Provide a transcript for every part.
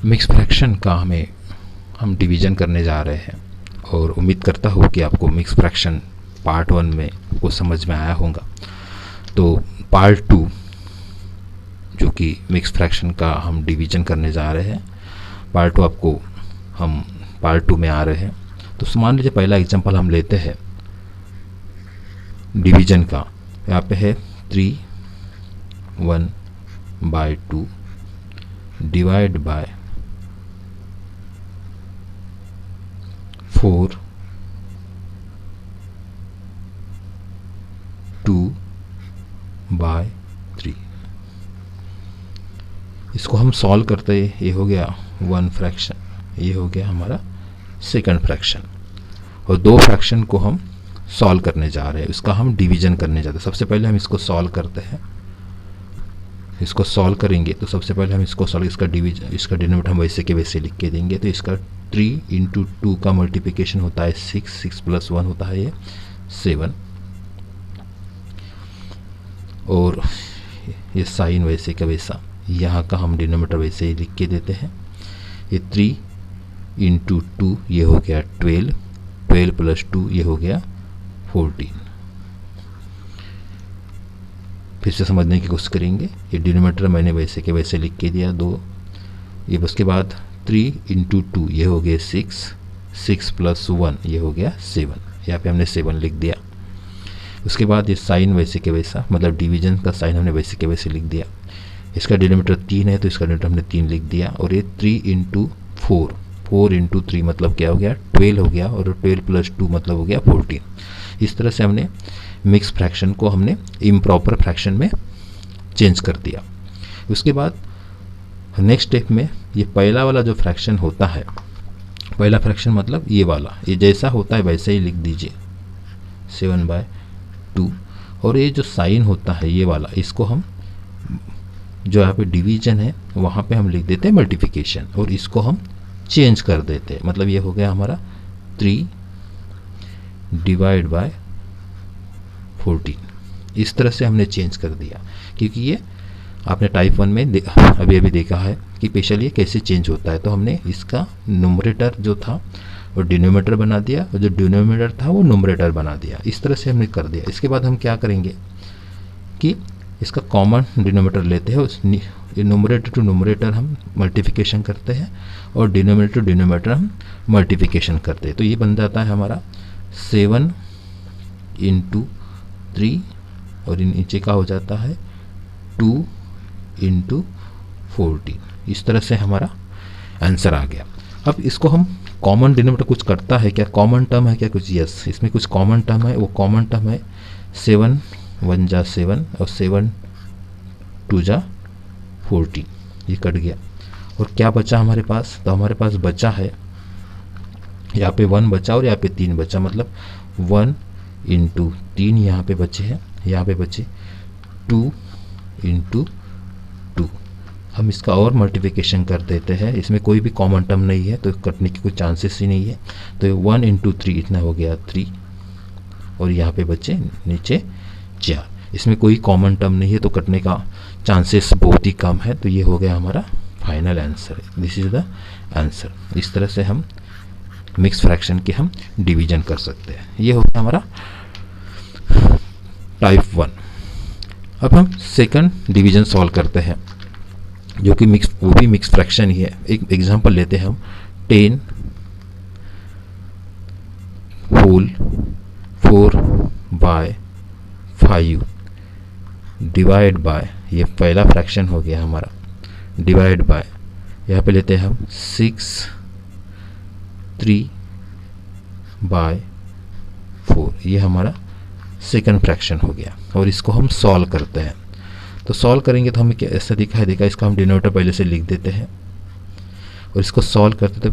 Mix fraction का हम division करने जा रहे हैं और उम्मीद करता हूँ कि आपको मिक्स फ्रैक्शन पार्ट 1 में कुछ समझ में आया होगा। तो पार्ट 2 जो कि मिक्स फ्रैक्शन का हम डिवीज़न करने जा रहे हैं, पार्ट 2 आपको हम पार्ट 2 में आ रहे हैं। तो मान लीजिए पहला एग्जांपल हम लेते हैं डिवीज़न का। यहाँ पे है 3/1/2 डिवाइड बाय 4/2/3। इसको हम सॉल्व करते हैं, ये हो गया 1 फ्रैक्शन, ये हो गया हमारा सेकंड फ्रैक्शन, और 2 फ्रैक्शन को हम सॉल्व करने जा रहे हैं, इसका हम डिवीज़न करने जाते हैं। सबसे पहले हम इसको सॉल्व करते हैं। इसको सॉल्व करेंगे तो सबसे पहले हम इसको सॉल्व, इसका डिनोमिनेटर हम वैसे के वैसे लिख के देंगे। तो इसका 3 × 2 का मल्टीप्लिकेशन होता है 6, 6 + 1 होता है ये 7, और ये साइन वैसे का वैसा, यहाँ का हम डिनोमिनेटर वैसे ही लिख के देते हैं। ये 3 × 2 ये हो गया 12, 12 + 2 ये हो गया 14। फिर से समझने की कोशिश करेंगे। ये डिनोमिनेटर मैंने वैसे के वैसे लिख के दिया 2, ये उसके बाद 3 × 2 ये हो गया 6, 6 + 1 ये हो गया 7, यहाँ पे हमने 7 लिख दिया। उसके बाद ये साइन वैसे के वैसा, मतलब डिवीजन का साइन हमने वैसे के वैसे लिख दिया। इसका डिनोमिनेटर 3 है तो इसका डिनोमिनेटर हमने 3 लिख दिया, और ये 3 × 4, 4 × 3 मतलब क्या हो गया 12 हो गया, और 12 + 2 मतलब हो गया 14। इस तरह से हमने मिक्स फ्रैक्शन को हमने इम्प्रॉपर फ्रैक्शन में चेंज कर दिया। उसके बाद नेक्स्ट स्टेप में ये पहला वाला जो फ्रैक्शन होता है, पहला फ्रैक्शन मतलब ये वाला, ये जैसा होता है वैसे ही लिख दीजिए 7/2, और ये जो साइन होता है ये वाला, इसको हम जो यहाँ पे डिवीजन है वहाँ पे हम लिख देते हैं मल्टीप्लिकेशन, और इसको हम चेंज कर देते हैं। मतलब ये हो गया हमारा 3 / 14। इस तरह से हमने चेंज कर दिया, क्योंकि ये आपने टाइप 1 में अभी देखा है कि स्पेशली ये कैसे चेंज होता है। तो हमने इसका न्यूमरेटर जो था वो डिनोमिनेटर बना दिया, और जो डिनोमिनेटर था वो न्यूमरेटर बना दिया। इस तरह से हमने कर दिया। इसके बाद हम क्या करेंगे कि इसका कॉमन डिनोमिनेटर लेते हैं, उस न्यूमरेटर टू न्यूमरेटर हम मल्टीप्लिकेशन करते हैं, और डिनोमिनेटर टू डिनोमिनेटर हम मल्टीप्लिकेशन करते हैं। तो ये बन जाता है हमारा 7 × 3, और नीचे का हो जाता है 2 × 14। इस तरह से हमारा आंसर आ गया। अब इसको हम कॉमन डिनोमिनेटर कुछ करता है क्या, कॉमन टर्म है क्या कुछ? यस, इसमें कुछ कॉमन टर्म है। वो कॉमन टर्म है 7 × 1 = 7, और 7 × 2 = 14, ये कट गया। और क्या बचा हमारे पास? तो हमारे पास बचा है यहाँ पे 1 बचा, और यहाँ पे 3 बचा, मतलब 1 × 3 यहाँ पे बचे हैं, यहाँ पे बचे 2 × 2। हम इसका और मल्टीप्लिकेशन कर देते हैं। इसमें कोई भी कॉमन टर्म नहीं है तो कटने की कोई चांसेस ही नहीं है। तो 1 × 3 इतना हो गया 3, और यहाँ पे बचे नीचे 4। इसमें कोई कॉमन टर्म नहीं है तो कटने का चांसेस बहुत ही कम है। तो ये हो गया हमारा final answer, this is the answer. इस तरह से हम मिक्स फ्रैक्शन के हम डिवीजन कर सकते हैं। ये हो गया हमारा टाइप 1। अब हम सेकंड डिवीजन सॉल्व करते हैं, जो कि वो भी मिक्स फ्रैक्शन ही है। एक एग्जांपल लेते हैं हम 10^4/5 डिवाइड बाय, ये पहला फ्रैक्शन हो गया हमारा, डिवाइड बाय यहाँ पे लेते हैं हम 6/3/4, ये हमारा सेकंड फ्रैक्शन हो गया। और इसको हम सॉल्व करते हैं। तो सॉल्व करेंगे तो हमें क्या ऐसा दिखाई देगा, इसका हम डिनोमिनेटर पहले से लिख देते हैं, और इसको सॉल्व करते थे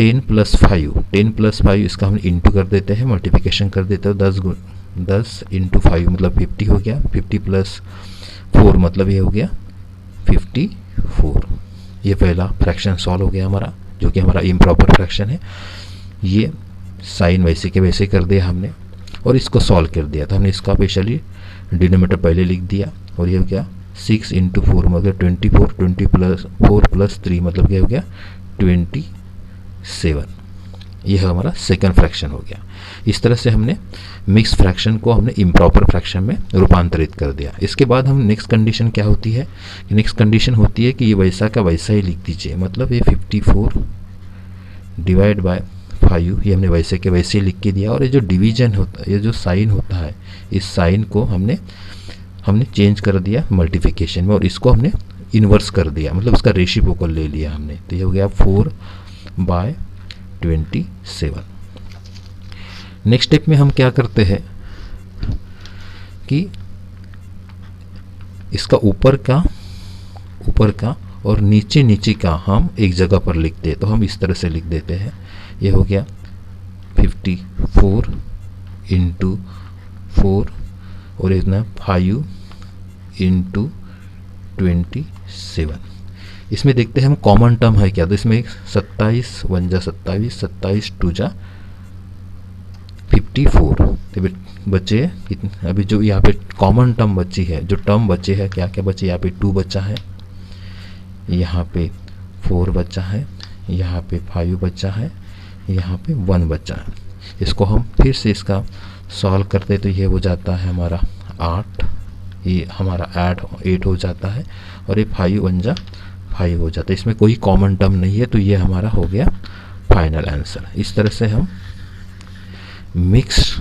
10 + 5 इसका हम इंटू कर देते हैं, मल्टीप्लिकेशन कर देते हैं। 10 × 5 मतलब 50 हो गया, 50 + 4 मतलब ये हो गया 54। ये पहला फ्रैक्शन सॉल्व हो गया हमारा, जो कि हमारा इम्प्रॉपर फ्रैक्शन है। ये साइन वैसे के वैसे कर दिया हमने, और इसको सॉल्व कर दिया। तो हमने इसका स्पेशली डिनोमिनेटर पहले लिख दिया, और ये हो गया 6 इंटू 4 मतलब 24, 20 प्लस 4 प्लस 3 मतलब क्या हो गया 27। यह हमारा सेकंड फ्रैक्शन हो गया। इस तरह से हमने मिक्स फ्रैक्शन को हमने इम्प्रॉपर फ्रैक्शन में रूपांतरित कर दिया। इसके बाद हम नेक्स्ट कंडीशन क्या होती है, नेक्स्ट कंडीशन होती है कि ये वैसा का वैसा ही लिख दीजिए। मतलब ये 54 डिवाइड बाय 5 ये हमने वैसे के वैसे ही लिख के दिया। और ये जो डिवीजन होता है, ये जो साइन होता है, इस साइन को हमने चेंज कर दिया मल्टीप्लिकेशन में और इसको हमने इन्वर्स कर दिया, मतलब उसका रेशिप्रोकल ले लिया हमने। तो ये हो गया 4/27। नेक्स्ट स्टेप में हम क्या करते हैं कि इसका ऊपर का और नीचे का हम एक जगह पर लिखते हैं। तो हम इस तरह से लिख देते हैं, ये हो गया 54 इंटू 4 और इतना 5 इंटू 27। इसमें देखते हैं हम कॉमन टर्म है क्या। तो इसमें 27 1 जा 27, 27 2 जा 54। तो बचे अभी जो यहाँ पे कॉमन टर्म बची है, जो टर्म बचे है क्या क्या बचे, यहाँ पे 2 बचा है, यहाँ पे 4 बचा है, यहाँ पे 5 बचा है, यहाँ पे 1 बचा है। इसको हम फिर से इसका सॉल्व करते तो ये हो जाता है हमारा 8, ये हमारा 8 हो जाता है और ये 5 1 जा 5 हो जाता है। इसमें कोई कॉमन टर्म नहीं है, तो ये हमारा हो गया फाइनल आंसर। इस तरह से हम मिक्स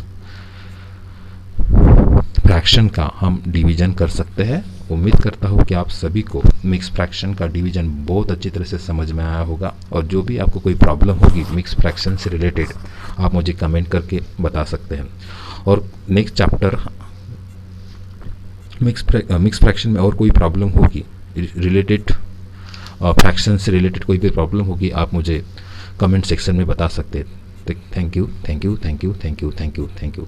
फ्रैक्शन का हम डिवीजन कर सकते हैं। उम्मीद करता हूँ कि आप सभी को मिक्स फ्रैक्शन का डिवीजन बहुत अच्छी तरह से समझ में आया होगा। और जो भी आपको कोई प्रॉब्लम होगी मिक्स फ्रैक्शन से रिलेटेड, आप मुझे कमेंट करके बता सकते हैं। और नेक्स्ट चैप्टर मिक्स फ्रैक्शन में और कोई प्रॉब्लम होगी रिलेटेड, फ्रैक्शन से रिलेटेड कोई भी प्रॉब्लम होगी, आप मुझे कमेंट सेक्शन में बता सकते हैं। Thank you.